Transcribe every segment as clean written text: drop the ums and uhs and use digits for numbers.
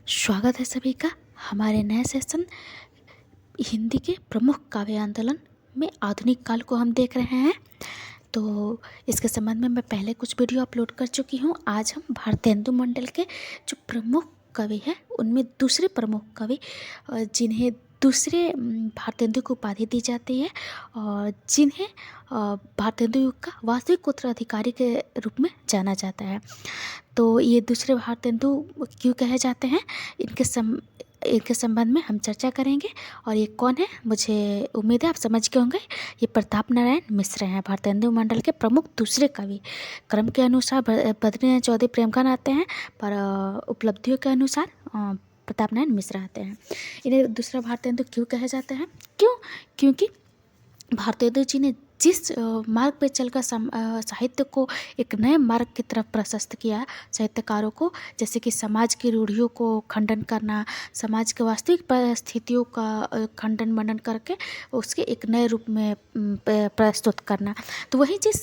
स्वागत है सभी का हमारे नए सेशन हिंदी के प्रमुख काव्य आंदोलन में आधुनिक काल को हम देख रहे हैं। तो इसके संबंध में मैं पहले कुछ वीडियो अपलोड कर चुकी हूँ। आज हम भारतेंदु मंडल के जो प्रमुख कवि हैं उनमें दूसरे प्रमुख कवि जिन्हें दूसरे भारतेंदु की उपाधि दी जाती है और जिन्हें भारतेंदु युग का वास्तविक उत्तराधिकारी के रूप में जाना जाता है। तो ये दूसरे भारतेंदु क्यों कहे जाते हैं, इनके संबंध में हम चर्चा करेंगे। और ये कौन है, मुझे उम्मीद है आप समझ गए होंगे। ये प्रताप नारायण मिश्र हैं, भारतेंदु मंडल के प्रमुख दूसरे कवि। क्रम के अनुसार बद्रीनाथ चौधरी प्रेमकांत आते हैं, पर उपलब्धियों के अनुसार प्रताप नारायण मिश्र आते हैं। इन्हें दूसरा भारतेंदु क्यों कहे जाते हैं? क्योंकि भारतेंदु जी ने जिस मार्ग पे चलकर साहित्य को एक नए मार्ग की तरफ प्रशस्त किया साहित्यकारों को, जैसे कि समाज की रूढ़ियों को खंडन करना, समाज के वास्तविक परिस्थितियों का खंडन मंडन करके उसके एक नए रूप में प्रस्तुत करना। तो वही चीज़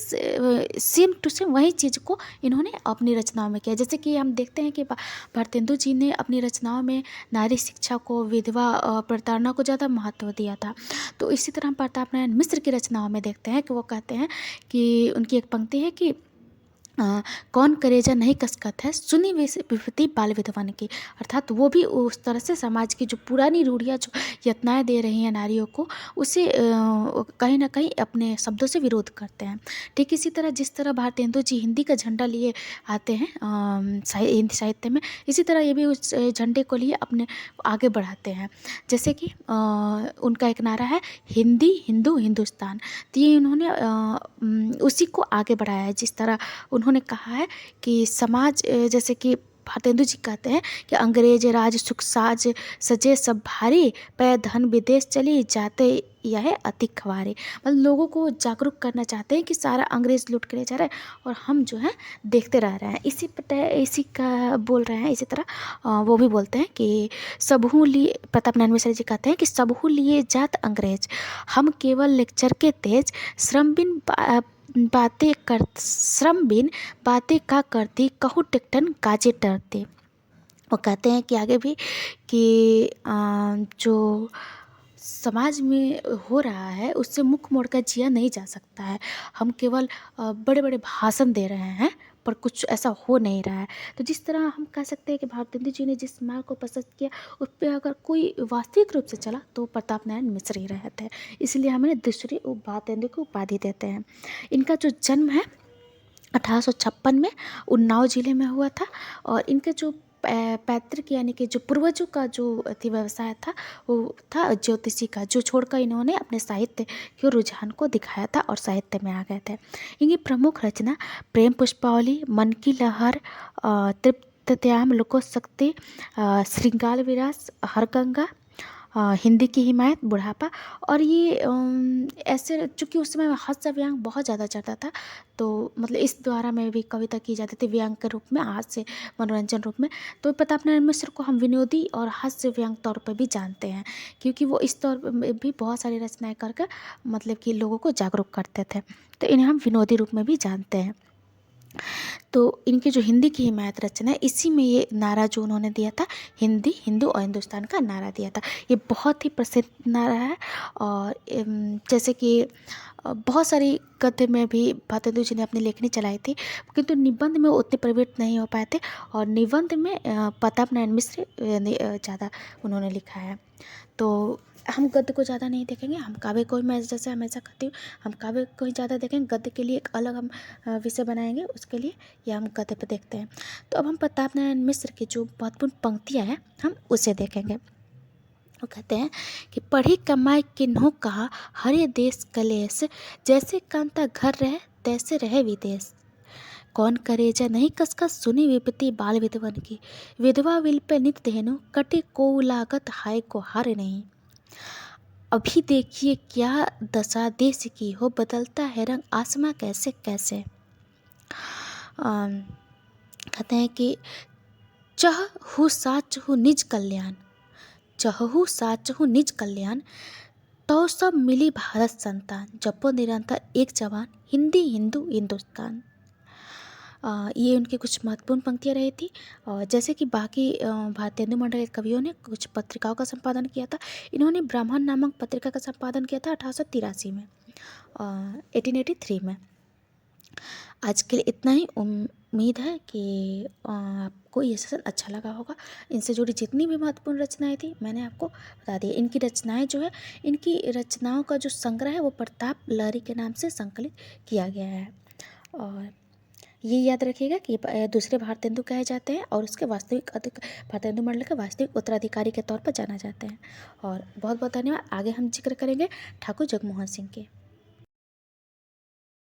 सेम टू सेम वही चीज़ को इन्होंने अपनी रचनाओं में किया। जैसे कि हम देखते हैं कि भारतेंदु जी ने अपनी रचनाओं में नारी शिक्षा को, विधवा प्रताड़ना को ज़्यादा महत्व दिया था। तो इसी तरह हम प्रताप नारायण मिश्र की रचनाओं में देखते हैं कि वो कहते हैं कि उनकी एक पंक्ति है कि कौन करेजा नहीं कसकत है, सुनी विपत्ति बाल विधवन की। अर्थात वो भी उस तरह से समाज की जो पुरानी रूढ़ियाँ जो यत्नाएं दे रही हैं नारियों को, उसे कहीं ना कहीं अपने शब्दों से विरोध करते हैं। ठीक इसी तरह जिस तरह भारतेंदु जी हिंदी का झंडा लिए आते हैं हिंदी साहित्य में, इसी तरह ये भी उस झंडे को लिए अपने आगे बढ़ाते हैं। जैसे कि उनका एक नारा है, हिंदी हिंदू हिंदुस्तान। तो ये उन्होंने उसी को आगे बढ़ाया है। जिस तरह उन्होंने कहा है कि समाज, जैसे कि भारतेंदु जी कहते हैं कि अंग्रेज राज सुख साज सजे सब भारी, पै धन विदेश चली जाते यह अति खवारे। मतलब लोगों को जागरूक करना चाहते हैं कि सारा अंग्रेज लूट के ले जा रहा है और हम जो है देखते रह रहे हैं। इसी का बोल रहे हैं। इसी तरह वो भी बोलते हैं कि सबहू लिए, प्रताप नारायण मिश्र जी कहते हैं कि सबहू लिए जात अंग्रेज, हम केवल लेक्चर के तेज, श्रम बिन बातें का करती, कहूँ टिकटन काजे डरते। वो कहते हैं कि आगे भी कि जो समाज में हो रहा है उससे मुख मोड़कर जिया नहीं जा सकता है। हम केवल बड़े बड़े भाषण दे रहे हैं पर कुछ ऐसा हो नहीं रहा है। तो जिस तरह हम कह सकते हैं कि भारतेंदु जी ने जिस मार्ग को पसंद किया उस पर अगर कोई वास्तविक रूप से चला तो प्रताप नारायण मिश्र ही रहते हैं। इसलिए हमें दूसरी भारतेंदु की उपाधि देते हैं। इनका जो जन्म है 1856 में उन्नाव जिले में हुआ था और इनके जो पैतृक यानी कि जो पूर्वजों का जो अति व्यवसाय था वो था ज्योतिषी का, जो छोड़कर इन्होंने अपने साहित्य के रुझान को दिखाया था और साहित्य में आ गए थे। इनकी प्रमुख रचना प्रेम पुष्पावली, मन की लहर, तृप्त्याम लोकोशक्ति, श्रृंगार विलास, हरगंगा, हिंदी की हिमायत, बुढ़ापा। और ये ऐसे, चूँकि उस समय हास्य व्यंग बहुत ज़्यादा चलता था, तो मतलब इस द्वारा में भी कविता की जाती थी व्यंग के रूप में, हास्य मनोरंजन रूप में। तो प्रताप नारायण मिश्र को हम विनोदी और हास्य व्यंग तौर पर भी जानते हैं, क्योंकि वो इस तौर में भी बहुत सारी रचनाएं करके मतलब कि लोगों को जागरूक करते थे। तो इन्हें हम विनोदी रूप में भी जानते हैं। तो इनकी जो हिंदी की हिमायत रचना है, इसी में ये नारा जो उन्होंने दिया था, हिंदी हिंदू और हिंदुस्तान का नारा दिया था, ये बहुत ही प्रसिद्ध नारा है। और जैसे कि बहुत सारी गद्य में भी भारतेंदु जी ने अपनी लेखनी चलाई थी, किंतु निबंध में उतने प्रवृत्त नहीं हो पाए थे। और निबंध में प्रताप नारायण मिश्र ज़्यादा उन्होंने लिखा है। तो हम गद्य को ज़्यादा नहीं देखेंगे, हम काव्य को, मैं जैसे हमेशा कहती हूँ, हम काव्य को ही ज़्यादा देखेंगे। गद्य के लिए एक अलग हम विषय बनाएंगे उसके लिए, या हम गद्य पर देखते हैं। तो अब हम प्रताप नारायण मिश्र की जो महत्वपूर्ण पंक्तियाँ हैं हम उसे देखेंगे। वो कहते हैं कि पढ़ी कमाई किन्हों कहा, हरे देश कलेश, जैसे कांता घर रहे तैसे रहे विदेश। कौन करेजा नहीं कसकस, सुनी विपत्ति बाल विधवन की, विधवा विल पे नित धेनु, कटे को लागत हाय को हार नहीं। अभी देखिए क्या दशा देश की हो, बदलता है रंग आसमां कैसे कैसे। कहते हैं कि चहु साचहु निज कल्याण, चहु साचहु निज कल्याण, तो सब मिली भारत संतान, जपो निरंतर एक जवान, हिंदी हिंदू हिंदुस्तान। ये उनकी कुछ महत्वपूर्ण पंक्तियाँ रही थी। और जैसे कि बाकी भारतेंदु मंडल के कवियों ने कुछ पत्रिकाओं का संपादन किया था, इन्होंने ब्राह्मण नामक पत्रिका का संपादन किया था 1883 में, 1883 में। आज के लिए इतना ही। उम्मीद है कि आपको ये सेशन अच्छा लगा होगा। इनसे जुड़ी जितनी भी महत्वपूर्ण रचनाएं थी मैंने आपको बता दी। इनकी रचनाएं जो है, इनकी रचनाओं का जो संग्रह है वो प्रताप लहरी के नाम से संकलित किया गया है। और ये याद रखिएगा कि दूसरे भारतेंदु कहे जाते हैं और उसके वास्तविक भारतेंदु मंडल के वास्तविक उत्तराधिकारी के तौर पर जाना जाते हैं। और बहुत बहुत धन्यवाद। आगे हम जिक्र करेंगे ठाकुर जगमोहन सिंह के।